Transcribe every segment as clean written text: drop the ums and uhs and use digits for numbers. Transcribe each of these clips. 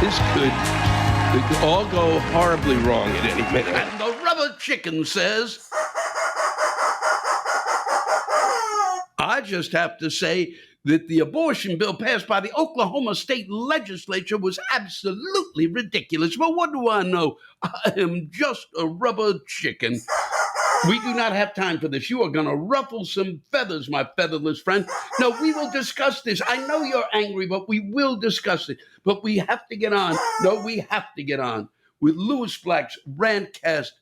This could all go horribly wrong at any minute. And the rubber chicken says, I just have to say that the abortion bill passed by the Oklahoma State Legislature was absolutely ridiculous. But what do I know? I am just a rubber chicken. We do not have time for this. You are going to ruffle some feathers, my featherless friend. No, we will discuss this. I know you're angry, but we will discuss it. But we have to get on. No, we have to get on with Louis Black's Rantcast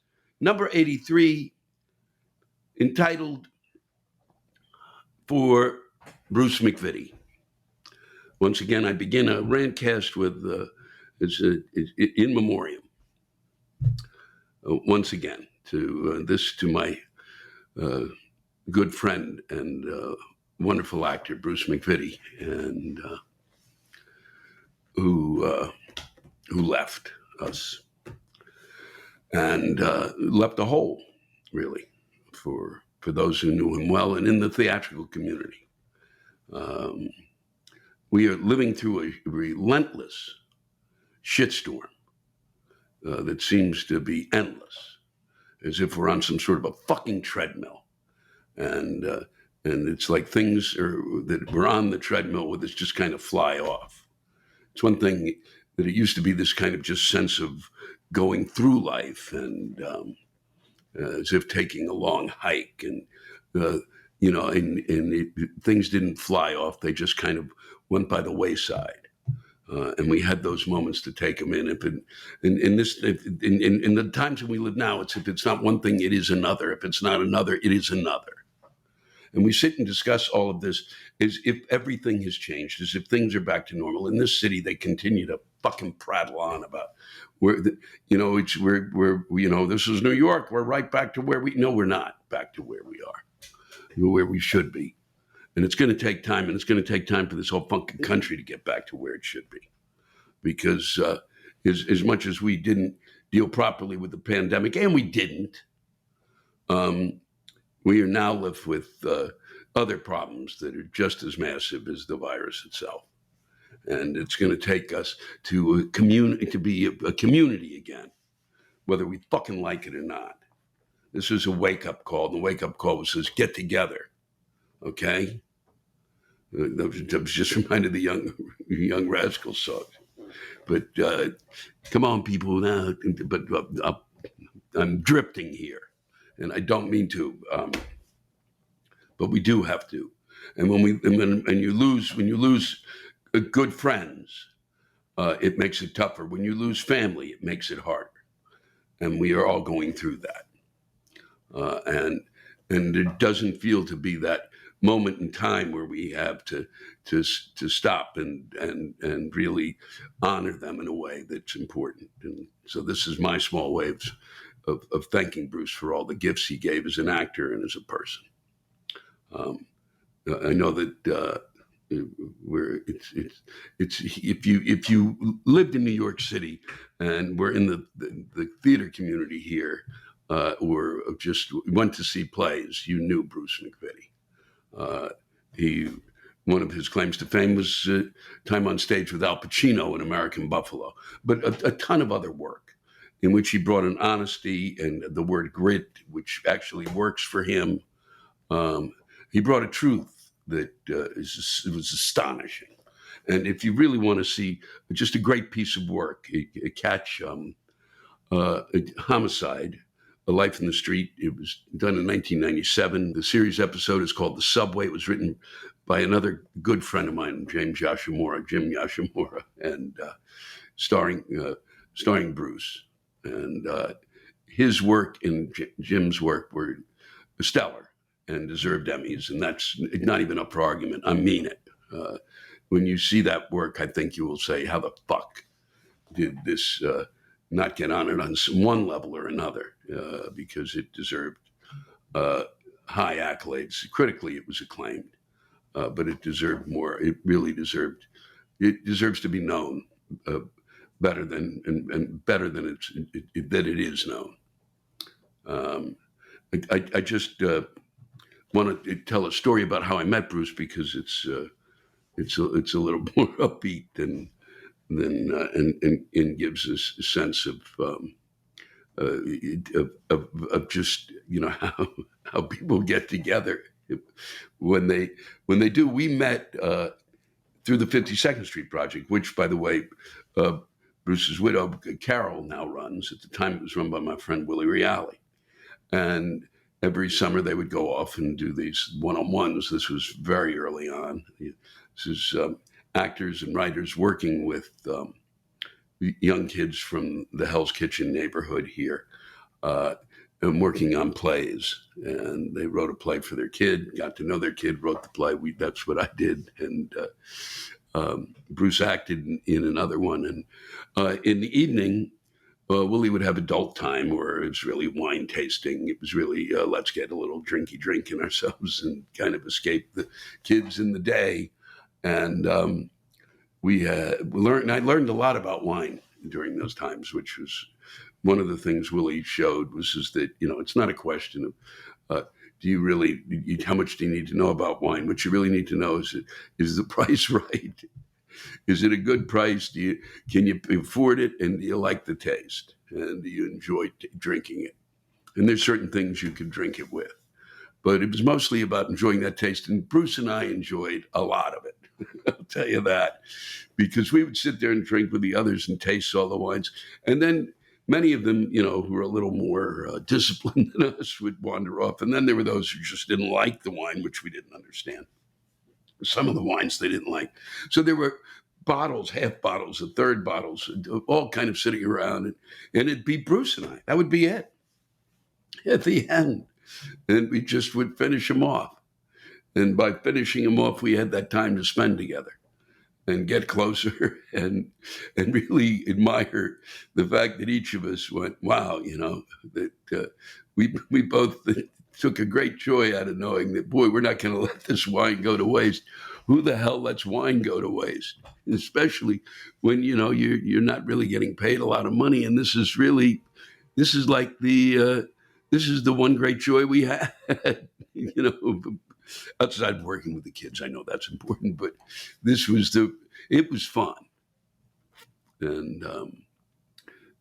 number 83, entitled For Bruce McVitty. Once again, I begin a Rantcast with in memoriam. Once again, to my good friend and wonderful actor Bruce McVitty, and who left us and left a hole, really, for those who knew him well, and in the theatrical community. We are living through a relentless shitstorm that seems to be endless, as if we're on some sort of a fucking treadmill. And it's like things that we're on the treadmill with us just kind of fly off. It's one thing that it used to be this kind of just sense of going through life and as if taking a long hike, and things didn't fly off. They just kind of went by the wayside. And we had those moments to take them in. In the times when we live now, it's if it's not one thing, it is another. If it's not another, it is another. And we sit and discuss all of this as if everything has changed, as if things are back to normal. In this city, they continue to fucking prattle on about this is New York. We're right back to we're not back to where we are, where we should be. And it's going to take time, and it's going to take time for this whole fucking country to get back to where it should be. Because as much as we didn't deal properly with the pandemic, and we didn't, we are now left with other problems that are just as massive as the virus itself. And it's going to take us to be a community again, whether we fucking like it or not. This is a wake-up call, and the wake-up call says, get together. Okay, that was just reminded of the young Rascal song. But come on, people. Now, but I'm drifting here, and I don't mean to. But we do have to. And when you lose good friends, it makes it tougher. When you lose family, it makes it harder. And we are all going through that. And it doesn't feel to be that moment in time where we have to stop and really honor them in a way that's important. And so this is my small way of thanking Bruce for all the gifts he gave as an actor and as a person. I know that if you lived in New York City and were in the theater community here, or just went to see plays, you knew Bruce McVitty. One of his claims to fame was time on stage with Al Pacino in American Buffalo, but a ton of other work in which he brought an honesty and the word grit, which actually works for him. He brought a truth that was astonishing. And if you really want to see just a great piece of work, catch Homicide, A Life in the Street. It was done in 1997. The series episode is called The Subway. It was written by another good friend of mine, Jim Yashimura, and starring Bruce. And his work and Jim's work were stellar and deserved Emmys. And that's not even up for argument. I mean it. When you see that work, I think you will say, how the fuck did this not get honored on one level or another, because it deserved high accolades. Critically, it was acclaimed, but it deserved more. It really deserved. It deserves to be known better than that it is known. I just want to tell a story about how I met Bruce, because it's a little more upbeat than then and gives us a sense of just how people get together when they do. We met through the 52nd Street Project, which, by the way, Bruce's widow Carol now runs. At the time, it was run by my friend Willie Reale, and every summer they would go off and do these one-on-ones. This was very early on. This is actors and writers working with young kids from the Hell's Kitchen neighborhood here, and working on plays. And they wrote a play for their kid, got to know their kid, wrote the play. That's what I did. And Bruce acted in another one. And in the evening, Willie would have adult time where it's really wine tasting. It was really, let's get a little drinky drink in ourselves and kind of escape the kids in the day. And I learned a lot about wine during those times, which was one of the things Willie showed is that, it's not a question of, how much do you need to know about wine? What you really need to know is the price right? Is it a good price? Can you afford it? And do you like the taste? And do you enjoy drinking it? And there's certain things you can drink it with. But it was mostly about enjoying that taste. And Bruce and I enjoyed a lot of it. I'll tell you that. Because we would sit there and drink with the others and taste all the wines. And then many of them, who were a little more disciplined than us would wander off. And then there were those who just didn't like the wine, which we didn't understand. Some of the wines they didn't like. So there were bottles, half bottles, and third bottles, all kind of sitting around. And it'd be Bruce and I. That would be it at the end. And we just would finish them off. And by finishing them off, we had that time to spend together and get closer and really admire the fact that each of us went, wow, that we both took a great joy out of knowing that, boy, we're not going to let this wine go to waste. Who the hell lets wine go to waste? And especially when, you're not really getting paid a lot of money. And this is like this is the one great joy we had, outside of working with the kids. I know that's important, but it was fun. And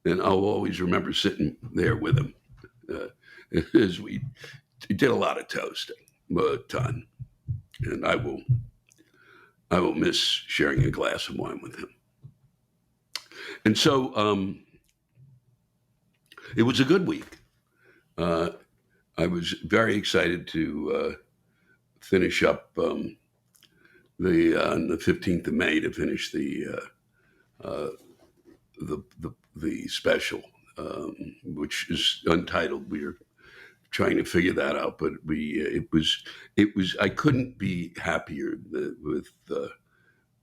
I'll always remember sitting there with him as we did a lot of toasting, a ton. And I will miss sharing a glass of wine with him. And so it was a good week. I was very excited to finish up on the 15th of May to finish the special, which is untitled. We are trying to figure that out, but it was. I couldn't be happier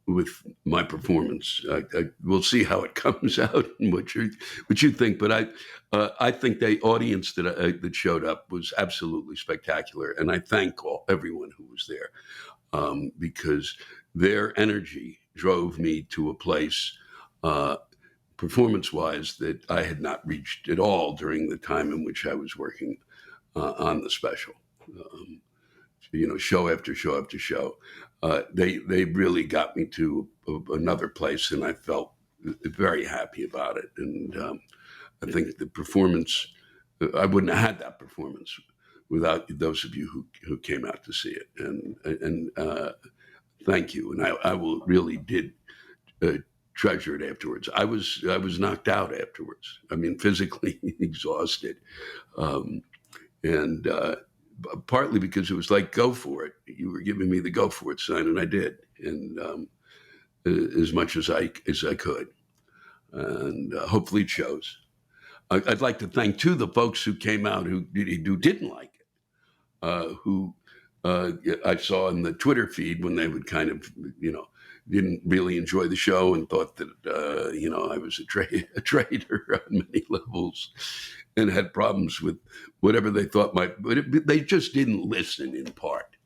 with my performance. We'll see how it comes out and what you think. But I think the audience that showed up was absolutely spectacular, and I thank everyone who was there because their energy drove me to a place, performance-wise, that I had not reached at all during the time in which I was working on the special. Show after show after show. They really got me to another place, and I felt very happy about it. And I think the performance, I wouldn't have had that performance without those of you who came out to see it. And thank you. And I will really did treasure it afterwards. I was knocked out afterwards. I mean, physically exhausted, and partly because it was like, go for it. You were giving me the go for it sign, and I did, and as much as I could, and hopefully it shows. I'd like to thank too the folks who came out who didn't like it, who I saw in the Twitter feed when they would kind of didn't really enjoy the show and thought that I was a traitor on many levels, and had problems with whatever they thought they just didn't listen in part.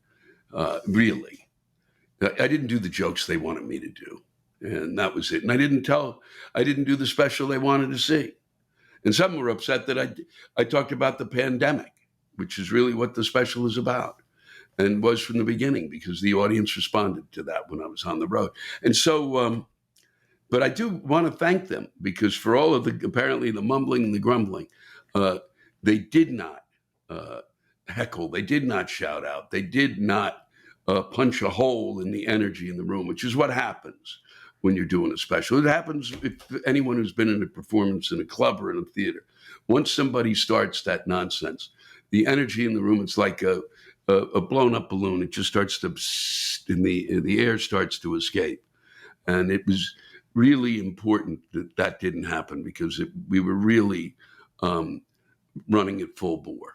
Really, I didn't do the jokes they wanted me to do, and that was it. And I didn't do the special they wanted to see. And some were upset that I talked about the pandemic, which is really what the special is about, and was from the beginning, because the audience responded to that when I was on the road. And so but I do want to thank them, because for all of apparently the mumbling and the grumbling, they did not heckle, they did not shout out, they did not punch a hole in the energy in the room, which is what happens when you're doing a special. It happens if anyone who's been in a performance in a club or in a theater. Once somebody starts that nonsense, the energy in the room, it's like a blown up balloon. It just starts to, and the air starts to escape. And it was really important that that didn't happen, because we were really running it full bore.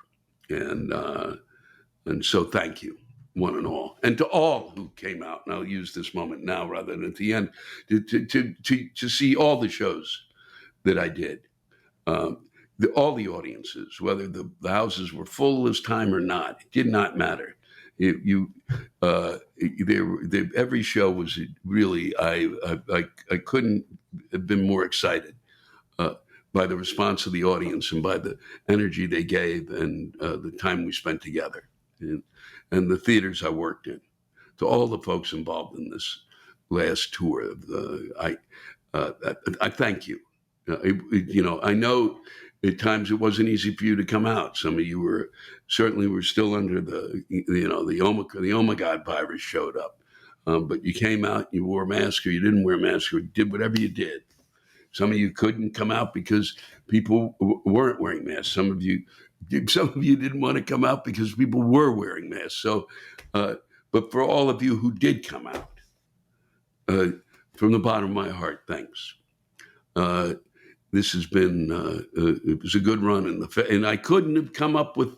And so thank you, one and all. And to all who came out, and I'll use this moment now rather than at the end, to see all the shows that I did. All the audiences, whether the houses were full this time or not, it did not matter. Every show was really, I couldn't have been more excited by the response of the audience and by the energy they gave, and the time we spent together, and the theaters I worked in. To all the folks involved in this last tour, I thank you. I know at times it wasn't easy for you to come out. Some of you were still under the Omicron virus showed up. But you came out, you wore a mask, or you didn't wear a mask, or you did whatever you did. Some of you couldn't come out because people weren't wearing masks. Some of you didn't want to come out because people were wearing masks. So, but for all of you who did come out, from the bottom of my heart, thanks. This has been, it was a good run, and I couldn't have come up with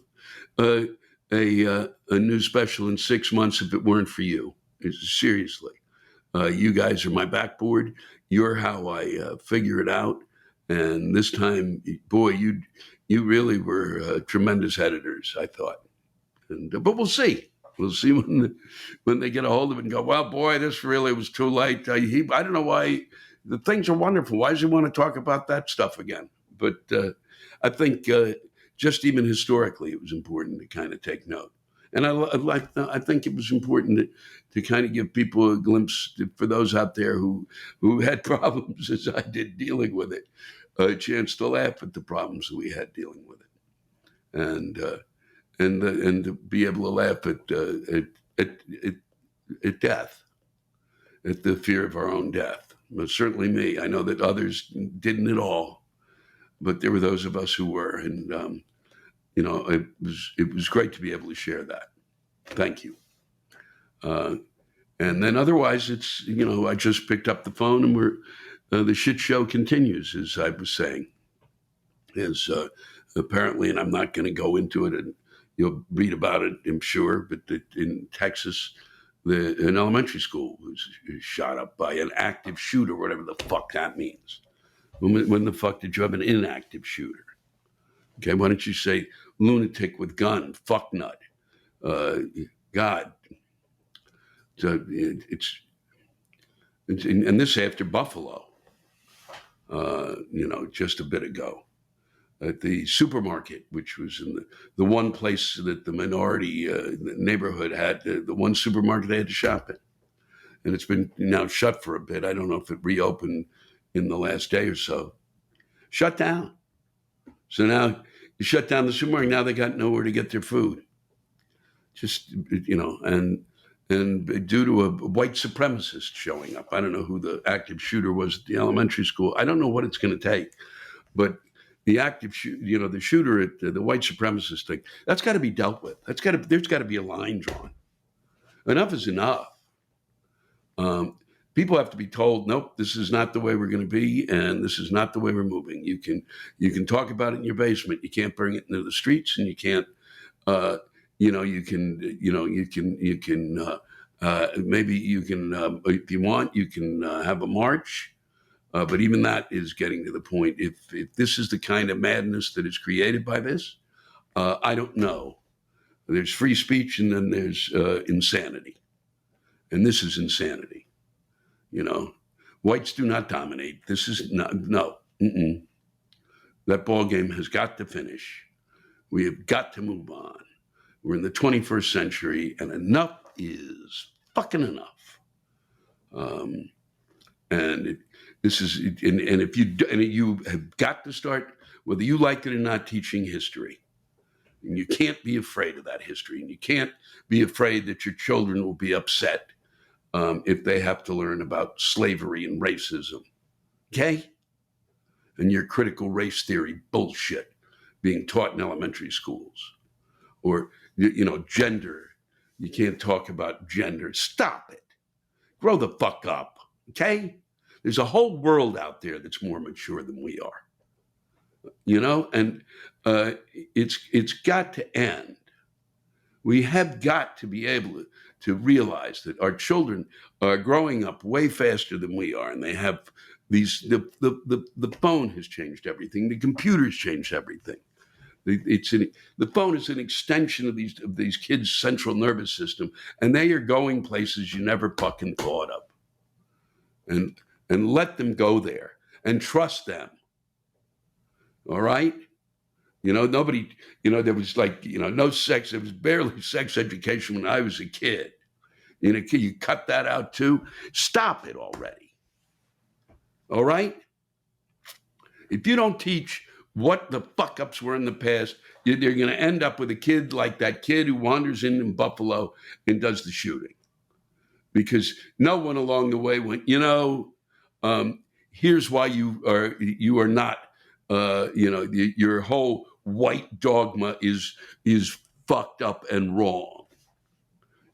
a new special in 6 months if it weren't for you. Seriously. You guys are my backboard. You're how I figure it out. And this time, boy, you really were tremendous editors, I thought. But we'll see. We'll see when they get a hold of it and go, well, boy, this really was too late. I don't know why. The things are wonderful. Why does he want to talk about that stuff again? But I think just even historically, it was important to kind of take note. And I think it was important to kind of give people a glimpse, for those out there who had problems as I did dealing with it, a chance to laugh at the problems that we had dealing with it, and to be able to laugh at death, at the fear of our own death. But certainly me. I know that others didn't at all, but there were those of us who were, and it was great to be able to share that. Thank you. And then otherwise, it's I just picked up the phone, and the shit show continues, as I was saying. As apparently, and I'm not going to go into it, and you'll read about it, I'm sure, but in Texas, an elementary school was shot up by an active shooter, whatever the fuck that means. When the fuck did you have an inactive shooter? Okay, why don't you say lunatic with gun, fuck nut? God. So and this after Buffalo, just a bit ago. At the supermarket, which was in the one place that the minority neighborhood had, the one supermarket they had to shop in. And it's been now shut for a bit. I don't know if it reopened in the last day or so. Shut down. So now you shut down the supermarket. Now they got nowhere to get their food. Just, and due to a white supremacist showing up. I don't know who the active shooter was at the elementary school. I don't know what it's going to take. But the active the shooter at the white supremacist thing, that's got to be dealt with. There's got to be a line drawn. Enough is enough. People have to be told, nope, this is not the way we're going to be, and this is not the way we're moving. You can talk about it in your basement. You can't bring it into the streets, and you can't. Maybe you can, if you want, you can have a march. But even that is getting to the point. If this is the kind of madness that is created by this, I don't know. There's free speech, and then there's insanity. And this is insanity. Whites do not dominate. This is no. That ball game has got to finish. We have got to move on. We're in the 21st century, and enough is fucking enough. And this is, and if you have got to start, whether you like it or not, teaching history. And you can't be afraid of that history. And you can't be afraid that your children will be upset if they have to learn about slavery and racism. Okay? And your critical race theory bullshit being taught in elementary schools. Or, gender. You can't talk about gender. Stop it. Grow the fuck up. Okay? There's a whole world out there that's more mature than we are. And it's got to end. We have got to be able to realize that our children are growing up way faster than we are, and they have the phone has changed everything. The computer's changed everything. The phone is an extension of these kids' central nervous system, and they are going places you never fucking thought of. And let them go there and trust them. All right? Nobody, there was no sex. There was barely sex education when I was a kid. You cut that out too. Stop it already. All right? If you don't teach what the fuck ups were in the past, you're going to end up with a kid like that kid who wanders in Buffalo and does the shooting. Because no one along the way went, here's why you are not, your whole white dogma is fucked up and wrong.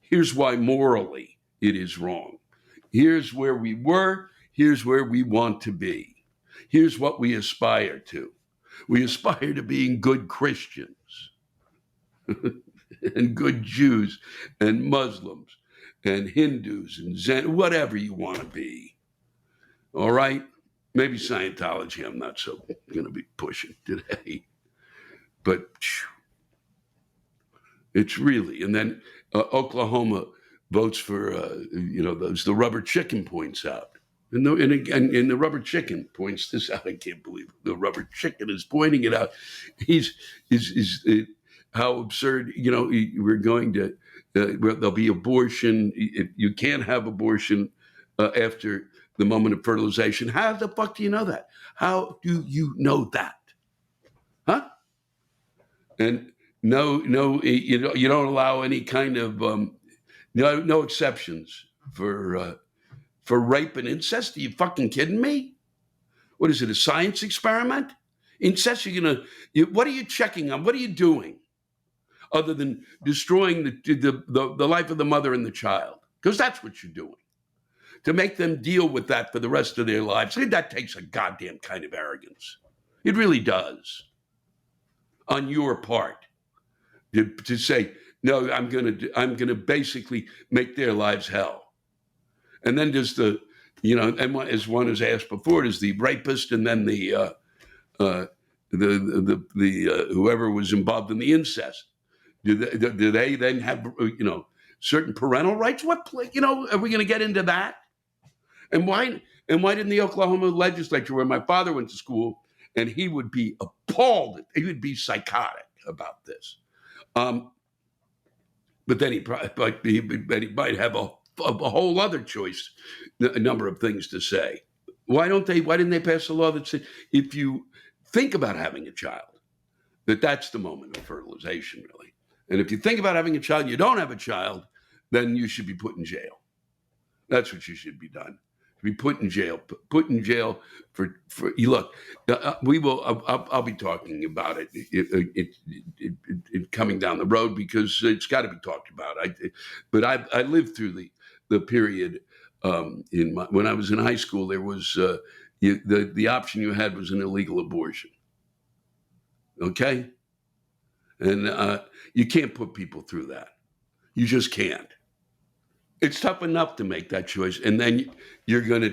Here's why morally it is wrong. Here's where we were. Here's where we want to be. Here's what we aspire to. We aspire to being good Christians and good Jews and Muslims and Hindus and Zen, whatever you want to be. All right? Maybe Scientology I'm not so going to be pushing today. But it's really, and then Oklahoma votes for, the rubber chicken points out. And the rubber chicken points this out. I can't believe it. The rubber chicken is pointing it out. How absurd, we're going to, there'll be abortion. You can't have abortion after the moment of fertilization. How the fuck do you know that? How do you know that? Huh? And no, you don't allow any kind of, no exceptions for rape and incest. Are you fucking kidding me? What is it, a science experiment? Incest, what are you checking on? What are you doing other than destroying the life of the mother and the child? Because that's what you're doing. To make them deal with that for the rest of their lives, that takes a goddamn kind of arrogance. It really does. On your part, to say, no, I'm gonna basically make their lives hell. And then there's and as one has asked before, there's the rapist, and then the whoever was involved in the incest. Do they then have certain parental rights? What are we going to get into that? And why didn't the Oklahoma legislature, where my father went to school, and he would be appalled, he would be psychotic about this. But then he might have a whole other choice, a number of things to say. Why didn't they pass a law that said if you think about having a child, that's the moment of fertilization, really. And if you think about having a child, you don't have a child, then you should be put in jail. That's what you should be done. Be put in jail. Put in jail for you. Look, we will. I'll be talking about it coming down the road, because it's got to be talked about. But I lived through the period when I was in high school. There was the option you had was an illegal abortion. Okay, and you can't put people through that. You just can't. It's tough enough to make that choice, and then you're going to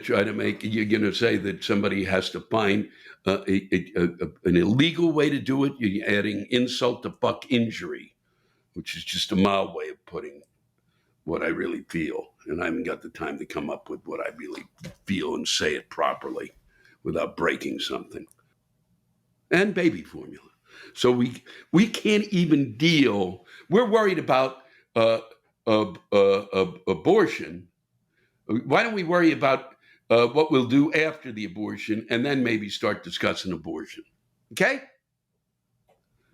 you're going to say that somebody has to find an illegal way to do it. You're adding insult to fuck injury, which is just a mild way of putting what I really feel. And I haven't got the time to come up with what I really feel and say it properly without breaking something. And baby formula. So we can't even deal. We're worried about abortion. Why don't we worry about what we'll do after the abortion, and then maybe start discussing abortion. Okay?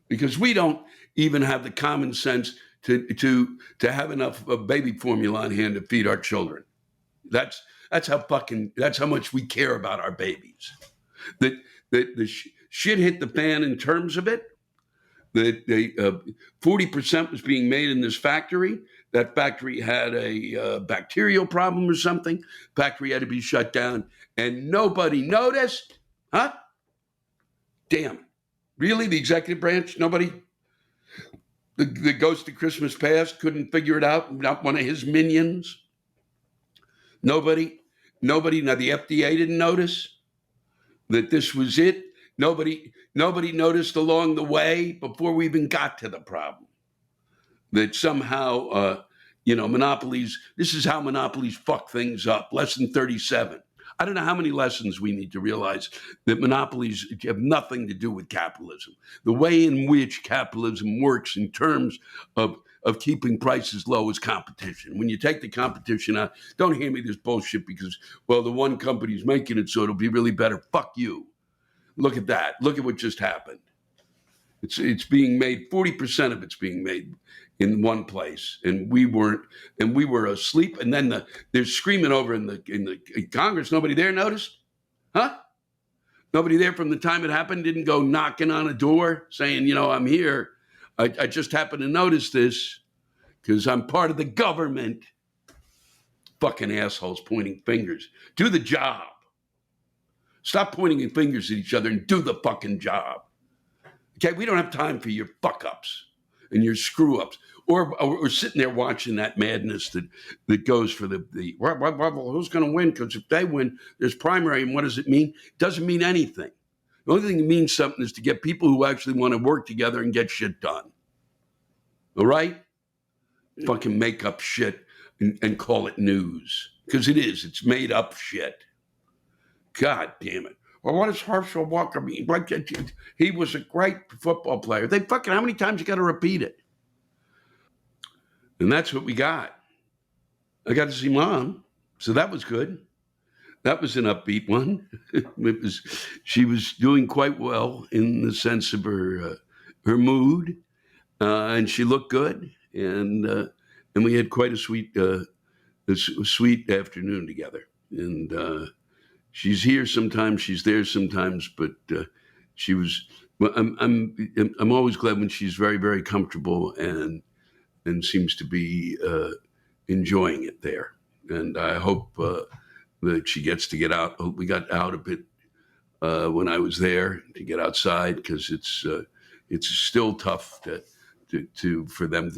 Because we don't even have the common sense to have enough baby formula on hand to feed our children. That's how much we care about our babies. That the shit hit the fan in terms of it. That 40% was being made in this factory. That factory had a bacterial problem or something. Factory had to be shut down, and nobody noticed. Huh? Damn. Really? The executive branch? Nobody? The ghost of Christmas past couldn't figure it out? Not one of his minions? Nobody? Now the FDA didn't notice that this was it? Nobody noticed along the way before we even got to the problem that somehow, monopolies, this is how monopolies fuck things up. Lesson 37. I don't know how many lessons we need to realize that monopolies have nothing to do with capitalism. The way in which capitalism works in terms of keeping prices low is competition. When you take the competition out, don't hand me this bullshit because, well, the one company's making it, so it'll be really better. Fuck you. Look at that. Look at what just happened. It's being made, 40% of it's being made in one place, and we were asleep. And then they're screaming over in Congress. Nobody there noticed, huh? Nobody there from the time it happened didn't go knocking on a door saying, I'm here. I just happened to notice this because I'm part of the government. Fucking assholes pointing fingers. Do the job. Stop pointing fingers at each other and do the fucking job. Okay, we don't have time for your fuck ups and your screw ups, or sitting there watching that madness that goes for the who's going to win? Because if they win, there's primary, and what does it mean? It doesn't mean anything. The only thing that means something is to get people who actually want to work together and get shit done. All right, fucking make up shit and call it news because it is. It's made up shit. God damn it. Well, what does Herschel Walker mean? He was a great football player. How many times you got to repeat it? And that's what we got. I got to see Mom, so that was good. That was an upbeat one. She was doing quite well in the sense of her mood, and she looked good, and we had quite a sweet afternoon together. And she's here sometimes, she's there sometimes, but she was. Well, I'm always glad when she's very, very comfortable and seems to be enjoying it there. And I hope that she gets to get out. We got out a bit when I was there to get outside because it's still tough for them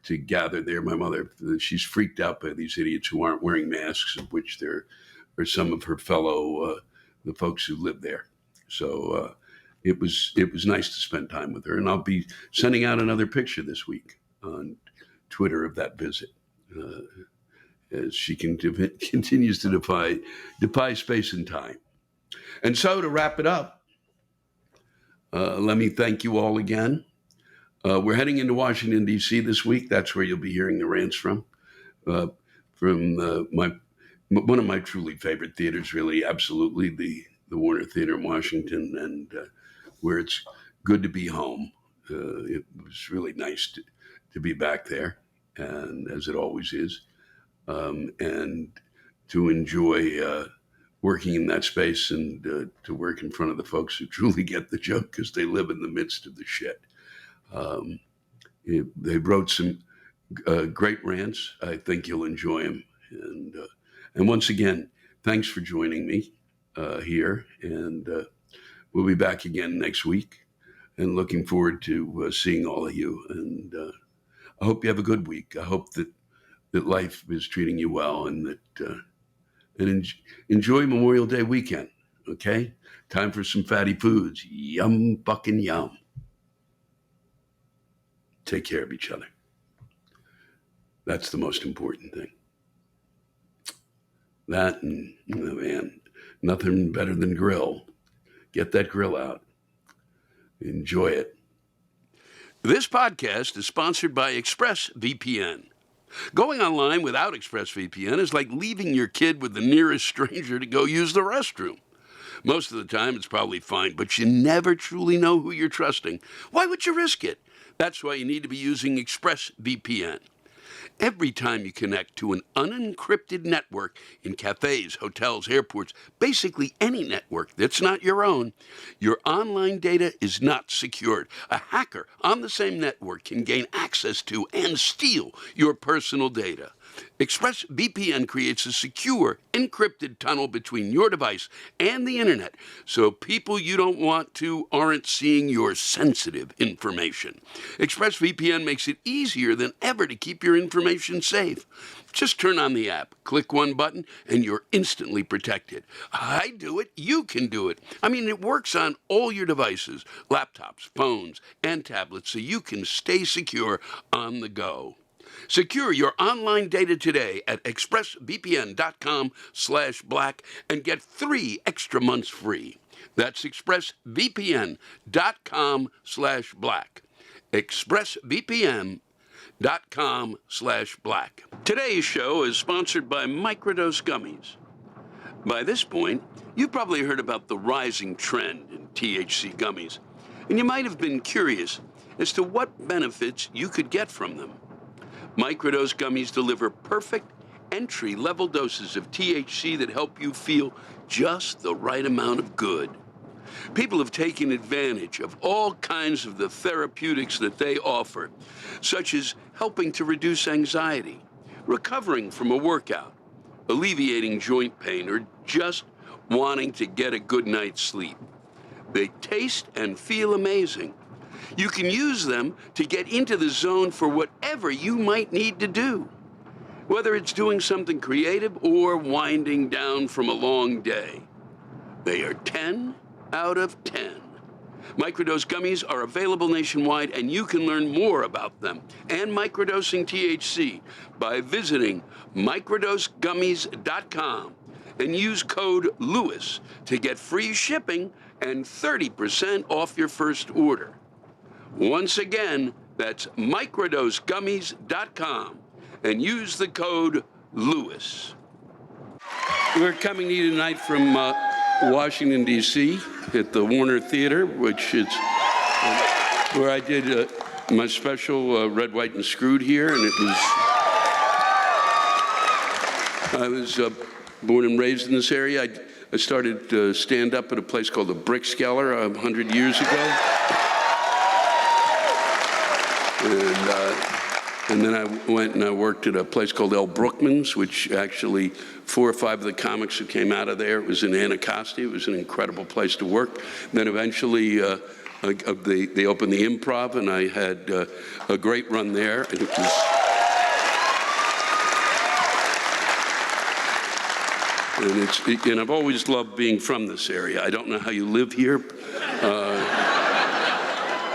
to gather there. My mother, she's freaked out by these idiots who aren't wearing masks, of which there are some of her fellow the folks who live there. So it was nice to spend time with her, and I'll be sending out another picture this week on Twitter of that visit as she continues to defy space and time. And so to wrap it up, let me thank you all again. We're heading into Washington, D.C. this week. That's where you'll be hearing the rants from one of my truly favorite theaters, really, absolutely, the Warner Theater in Washington, and where it's good to be home. It was really nice to be back there, and as it always is, and to enjoy working in that space and to work in front of the folks who truly get the joke because they live in the midst of the shit. They wrote some great rants. I think you'll enjoy them. And once again, thanks for joining me here. And we'll be back again next week. And looking forward to seeing all of you. And I hope you have a good week. I hope that life is treating you well, and that enjoy Memorial Day weekend. Okay, time for some fatty foods. Yum, fucking yum. Take care of each other. That's the most important thing. That and, man, nothing better than grill. Get that grill out. Enjoy it. This podcast is sponsored by ExpressVPN. Going online without ExpressVPN is like leaving your kid with the nearest stranger to go use the restroom. Most of the time, it's probably fine, but you never truly know who you're trusting. Why would you risk it? That's why you need to be using ExpressVPN. Every time you connect to an unencrypted network in cafes, hotels, airports, basically any network that's not your own, your online data is not secured. A hacker on the same network can gain access to and steal your personal data. ExpressVPN creates a secure, encrypted tunnel between your device and the internet, so people you don't want to aren't seeing your sensitive information. ExpressVPN makes it easier than ever to keep your information safe. Just turn on the app, click one button, and you're instantly protected. I do it, you can do it. I mean, it works on all your devices, laptops, phones, and tablets, so you can stay secure on the go. Secure your online data today at expressvpn.com/black and get 3 extra months free. That's expressvpn.com/black. expressvpn.com/black. Today's show is sponsored by Microdose Gummies. By this point, you've probably heard about the rising trend in THC gummies, and you might have been curious as to what benefits you could get from them. Microdose gummies deliver perfect entry-level doses of THC that help you feel just the right amount of good. People have taken advantage of all kinds of the therapeutics that they offer, such as helping to reduce anxiety, recovering from a workout, alleviating joint pain, or just wanting to get a good night's sleep. They taste and feel amazing. You can use them to get into the zone for whatever you might need to do, whether it's doing something creative or winding down from a long day. They are 10 out of 10. Microdose gummies are available nationwide, and you can learn more about them and microdosing THC by visiting microdosegummies.com and use code LEWIS to get free shipping and 30% off your first order. Once again, that's microdosegummies.com and use the code LEWIS. We're coming to you tonight from Washington, D.C. at the Warner Theater, which is where I did my special Red, White, and Screwed here, and I was born and raised in this area. I started stand-up at a place called the Brickskeller 100 years ago. And then I went and I worked at a place called El Brookman's, which actually 4 or 5 of the comics who came out of there, it was in Anacostia. It was an incredible place to work. Then eventually they opened the Improv, and I had a great run there. And it was, and I've always loved being from this area. I don't know how you live here.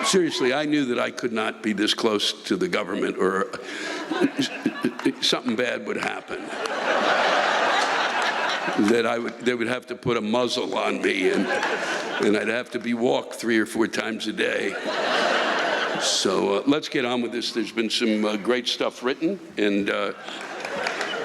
Seriously, I knew that I could not be this close to the government, or something bad would happen. That they would have to put a muzzle on me, and I'd have to be walked 3 or 4 times a day. So let's get on with this. There's been some great stuff written, and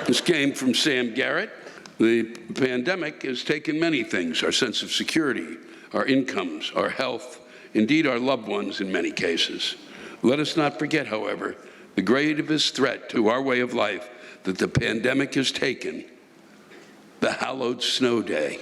this came from Sam Garrett. The pandemic has taken many things: our sense of security, our incomes, our health, indeed our loved ones in many cases. Let us not forget, however, the gravest threat to our way of life that the pandemic has taken: the hallowed snow day.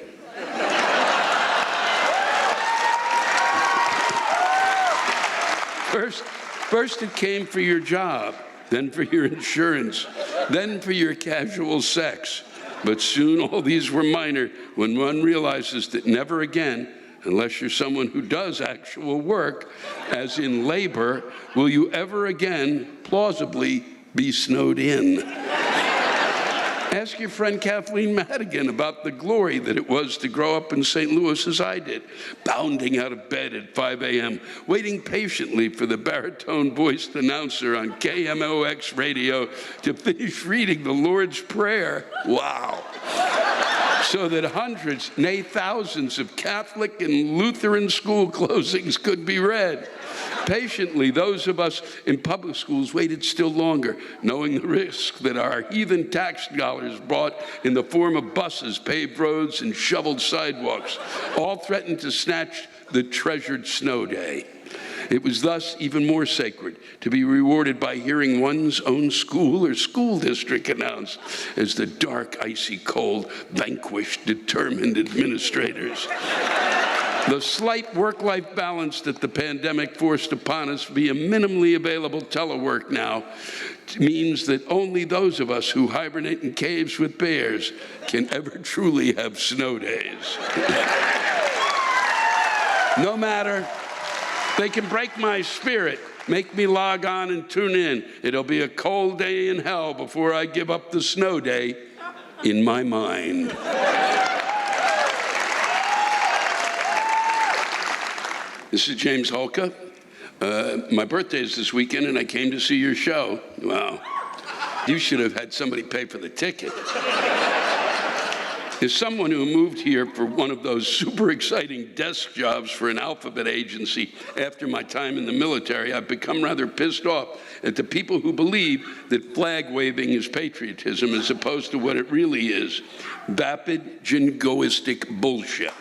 First it came for your job, then for your insurance, then for your casual sex. But soon all these were minor when one realizes that never again, unless you're someone who does actual work, as in labor, will you ever again plausibly be snowed in. Ask your friend Kathleen Madigan about the glory that it was to grow up in St. Louis as I did, bounding out of bed at 5 a.m., waiting patiently for the baritone-voiced announcer on KMOX radio to finish reading the Lord's Prayer. Wow. so that hundreds, nay thousands of Catholic and Lutheran school closings could be read. Patiently, those of us in public schools waited still longer, knowing the risk that our heathen tax dollars brought in the form of buses, paved roads, and shoveled sidewalks, all threatened to snatch the treasured snow day. It was thus even more sacred to be rewarded by hearing one's own school or school district announced as the dark, icy cold vanquished determined administrators. The slight work-life balance that the pandemic forced upon us via minimally available telework now means that only those of us who hibernate in caves with bears can ever truly have snow days. No matter, they can break my spirit, make me log on and tune in. It'll be a cold day in hell before I give up the snow day in my mind. This is James Holka. My birthday is this weekend, and I came to see your show. Wow. You should have had somebody pay for the ticket. As someone who moved here for one of those super exciting desk jobs for an alphabet agency after my time in the military, I've become rather pissed off at the people who believe that flag waving is patriotism as opposed to what it really is, vapid, jingoistic bullshit.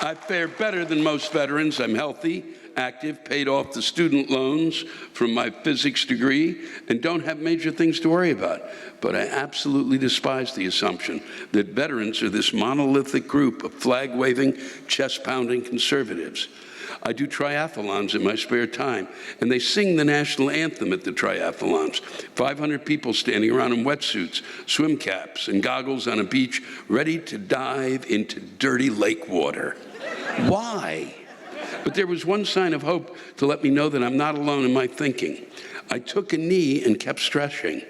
I fare better than most veterans. I'm healthy, active, paid off the student loans from my physics degree, and don't have major things to worry about. But I absolutely despise the assumption that veterans are this monolithic group of flag-waving, chest-pounding conservatives. I do triathlons in my spare time, and they sing the national anthem at the triathlons. 500 people standing around in wetsuits, swim caps, and goggles on a beach, ready to dive into dirty lake water. Why? But there was one sign of hope to let me know that I'm not alone in my thinking. I took a knee and kept stretching.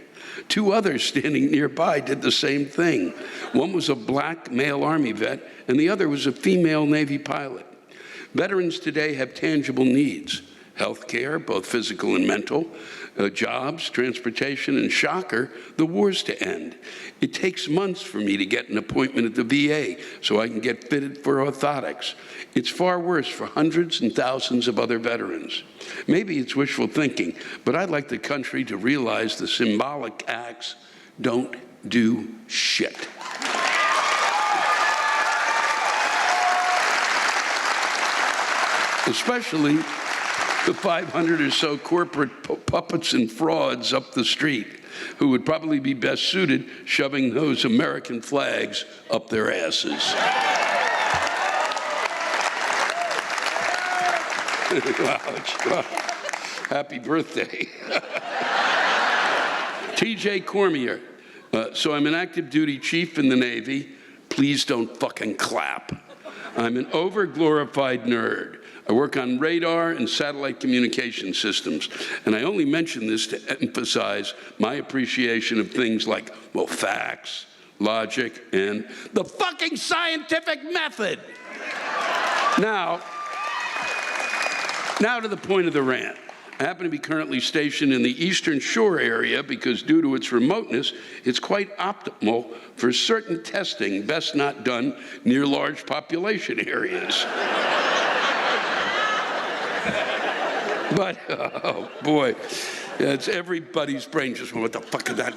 Two others standing nearby did the same thing. One was a black male Army vet, and the other was a female Navy pilot. Veterans today have tangible needs: health care, both physical and mental, jobs, transportation, and shocker, the war's to end. It takes months for me to get an appointment at the VA so I can get fitted for orthotics. It's far worse for hundreds and thousands of other veterans. Maybe it's wishful thinking, but I'd like the country to realize the symbolic acts don't do shit. Especially the 500 or so corporate puppets and frauds up the street who would probably be best suited shoving those American flags up their asses. Wow. Happy birthday. TJ Cormier. So I'm an active duty chief in the Navy. Please don't fucking clap. I'm an over-glorified nerd. I work on radar and satellite communication systems, and I only mention this to emphasize my appreciation of things like, well, facts, logic, and the fucking scientific method. Now to the point of the rant. I happen to be currently stationed in the Eastern Shore area because due to its remoteness, it's quite optimal for certain testing best not done near large population areas. But, oh boy, it's everybody's brain just went, what the fuck is that?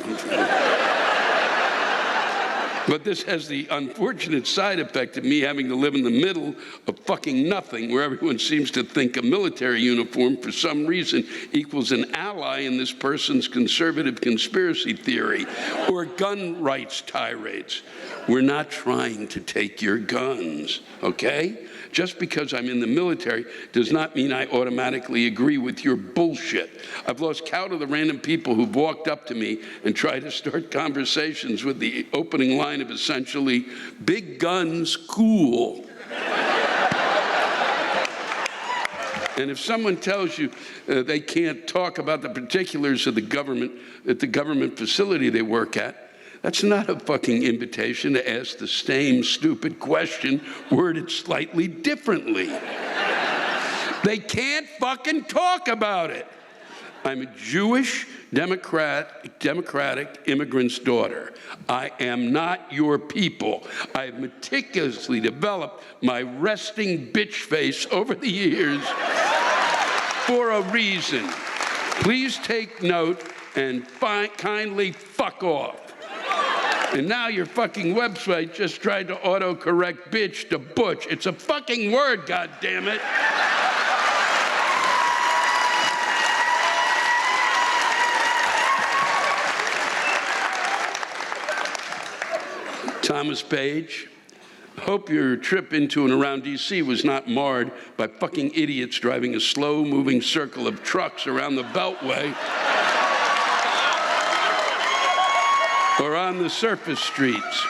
But this has the unfortunate side effect of me having to live in the middle of fucking nothing, where everyone seems to think a military uniform for some reason equals an ally in this person's conservative conspiracy theory or gun rights tirades. We're not trying to take your guns, okay? Just because I'm in the military does not mean I automatically agree with your bullshit. I've lost count of the random people who've walked up to me and tried to start conversations with the opening line of essentially, big guns, cool. And if someone tells you they can't talk about the particulars of the government at the government facility they work at, that's not a fucking invitation to ask the same stupid question worded slightly differently. They can't fucking talk about it. I'm a Jewish democratic immigrant's daughter. I am not your people. I have meticulously developed my resting bitch face over the years for a reason. Please take note and kindly fuck off. And now your fucking website just tried to autocorrect bitch to butch. It's a fucking word, goddammit. Thomas Page, hope your trip into and around D.C. was not marred by fucking idiots driving a slow-moving circle of trucks around the Beltway or on the surface streets.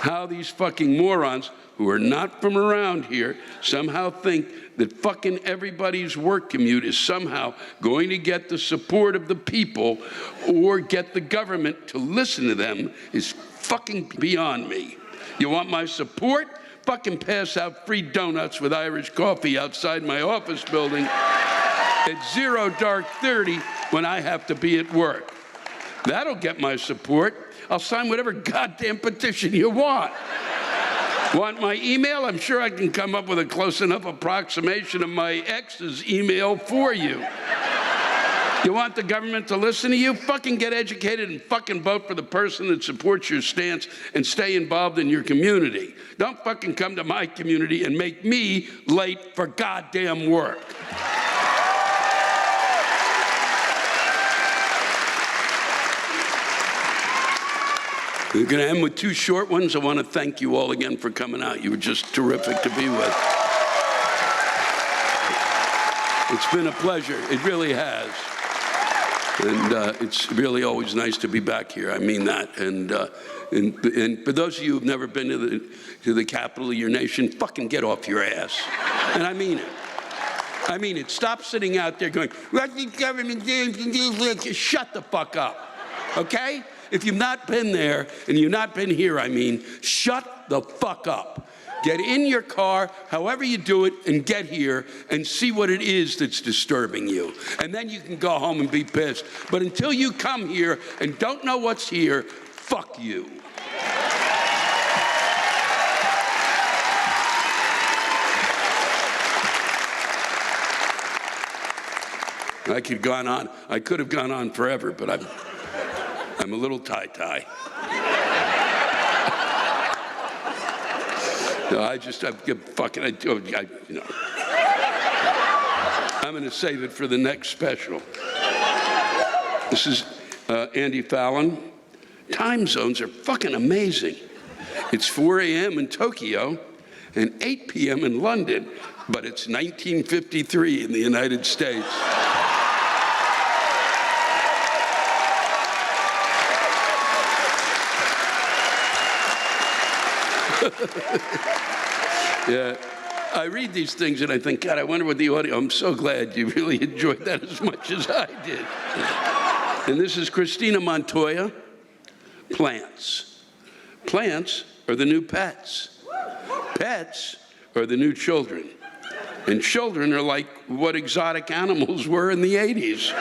How these fucking morons who are not from around here somehow think that fucking everybody's work commute is somehow going to get the support of the people or get the government to listen to them is fucking beyond me. You want my support? Fucking pass out free donuts with Irish coffee outside my office building at 0:30 when I have to be at work. That'll get my support. I'll sign whatever goddamn petition you want. Want my email? I'm sure I can come up with a close enough approximation of my ex's email for you. You want the government to listen to you? Fucking get educated and fucking vote for the person that supports your stance and stay involved in your community. Don't fucking come to my community and make me late for goddamn work. We're going to end with two short ones. I want to thank you all again for coming out. You were just terrific to be with. It's been a pleasure. It really has. And it's really always nice to be back here. I mean that. And for those of you who've never been to the capital of your nation, fucking get off your ass. And I mean it. I mean it. Stop sitting out there going, what the government do? Shut the fuck up. Okay? If you've not been there, and you've not been here, I mean, shut the fuck up. Get in your car, however you do it, and get here and see what it is that's disturbing you. And then you can go home and be pissed. But until you come here and don't know what's here, fuck you. I could have gone on forever, but I'm a little tie-tie. No, I'm going to save it for the next special. This is Andy Fallon. Time zones are fucking amazing. It's 4 a.m. in Tokyo and 8 p.m. in London, but it's 1953 in the United States. Yeah, I read these things and I think, God, I wonder what the audio. I'm so glad you really enjoyed that as much as I did. And this is Christina Montoya. Plants. Plants are the new pets. Pets are the new children. And children are like what exotic animals were in the 80s.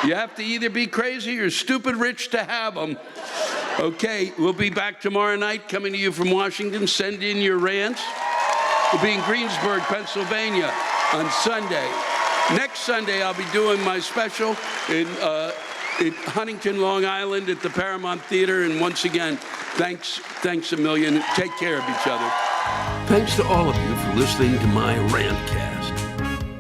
You have to either be crazy or stupid rich to have them. Okay, we'll be back tomorrow night coming to you from Washington. Send in your rants. We'll be in Greensburg, Pennsylvania on Sunday. Next Sunday, I'll be doing my special in Huntington, Long Island at the Paramount Theater. And once again, thanks a million. Take care of each other. Thanks to all of you for listening to my Rantcast.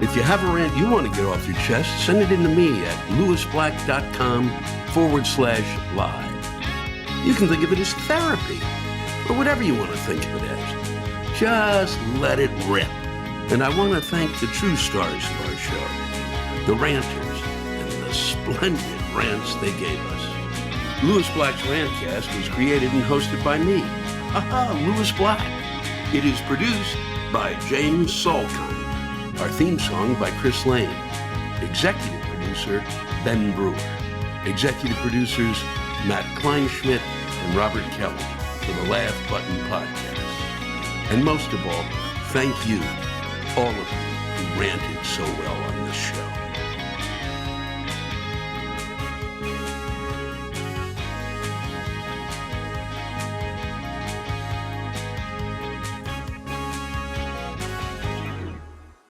If you have a rant you want to get off your chest, send it in to me at lewisblack.com/live. You can think of it as therapy, or whatever you want to think of it as. Just let it rip. And I want to thank the true stars of our show, the ranters, and the splendid rants they gave us. Lewis Black's Rantcast was created and hosted by me, Lewis Black. It is produced by James Salkind. Our theme song by Chris Lane. Executive producer, Ben Brewer. Executive producers, Matt Kleinschmidt and Robert Kelly for the Laugh Button Podcast. And most of all, thank you, all of you who ranted so well on